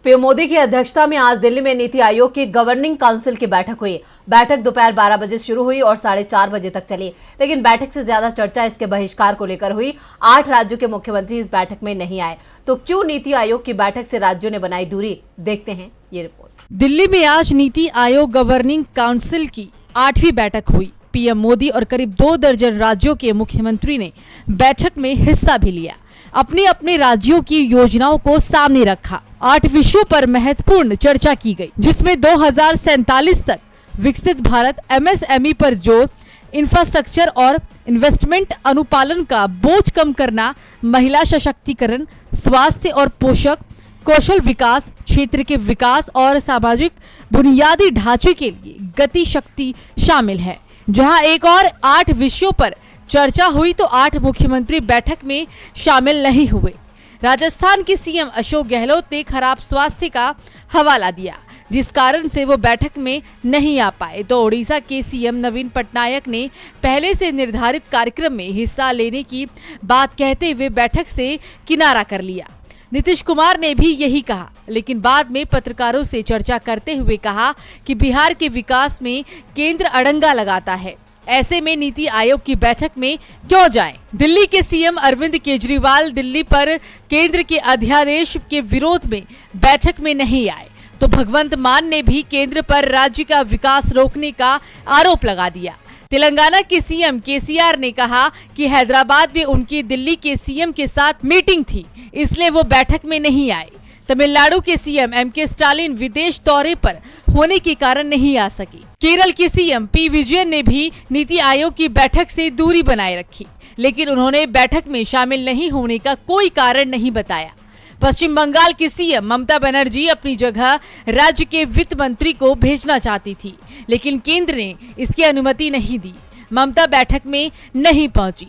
PM Modi की अध्यक्षता में आज दिल्ली में नीति आयोग की गवर्निंग काउंसिल की बैठक हुई। बैठक दोपहर 12 बजे शुरू हुई और 4:30 बजे तक चली, लेकिन बैठक से ज्यादा चर्चा इसके बहिष्कार को लेकर हुई। 8 राज्यों के मुख्यमंत्री इस बैठक में नहीं आए, तो क्यों नीति आयोग की बैठक से राज्यों ने बनाई दूरी, देखते हैं ये रिपोर्ट। दिल्ली में आज नीति आयोग गवर्निंग काउंसिल की 8वीं बैठक हुई। पीएम मोदी और करीब 2 दर्जन राज्यों के मुख्यमंत्री ने बैठक में हिस्सा भी लिया, अपने अपने राज्यों की योजनाओं को सामने रखा। 8 विषयों पर महत्वपूर्ण चर्चा की गई, जिसमें 2047 तक विकसित भारत, MSME पर जोर, इंफ्रास्ट्रक्चर और इन्वेस्टमेंट, अनुपालन का बोझ कम करना, महिला सशक्तिकरण, स्वास्थ्य और पोषक, कौशल विकास, क्षेत्र के विकास और सामाजिक बुनियादी ढांचे के लिए गति शक्ति शामिल है। जहां एक और 8 विषयों पर चर्चा हुई तो 8 मुख्यमंत्री बैठक में शामिल नहीं हुए। राजस्थान के सीएम अशोक गहलोत ने खराब स्वास्थ्य का हवाला दिया, जिस कारण से वो बैठक में नहीं आ पाए, तो ओडिशा के सीएम नवीन पटनायक ने पहले से निर्धारित कार्यक्रम में हिस्सा लेने की बात कहते हुए बैठक से किनारा कर लिया। नीतीश कुमार ने भी यही कहा, लेकिन बाद में पत्रकारों से चर्चा करते हुए कहा कि बिहार के विकास में केंद्र अड़ंगा लगाता है, ऐसे में नीति आयोग की बैठक में क्यों जाएं? दिल्ली के सीएम अरविंद केजरीवाल दिल्ली पर केंद्र के अध्यादेश के विरोध में बैठक में नहीं आए, तो भगवंत मान ने भी केंद्र पर राज्य का विकास रोकने का आरोप लगा दिया। तेलंगाना के सीएम केसीआर ने कहा कि हैदराबाद में उनकी दिल्ली के सीएम के साथ मीटिंग थी, इसलिए वो बैठक में नहीं आए। तमिलनाडु के सीएम MK स्टालिन विदेश दौरे पर होने के कारण नहीं आ सके। केरल के सीएम P विजयन ने भी नीति आयोग की बैठक से दूरी बनाए रखी, लेकिन उन्होंने बैठक में शामिल नहीं होने का कोई कारण नहीं बताया। पश्चिम बंगाल की सीएम ममता बनर्जी अपनी जगह राज्य के वित्त मंत्री को भेजना चाहती थी, लेकिन केंद्र ने इसकी अनुमति नहीं दी। ममता बैठक में नहीं पहुंची।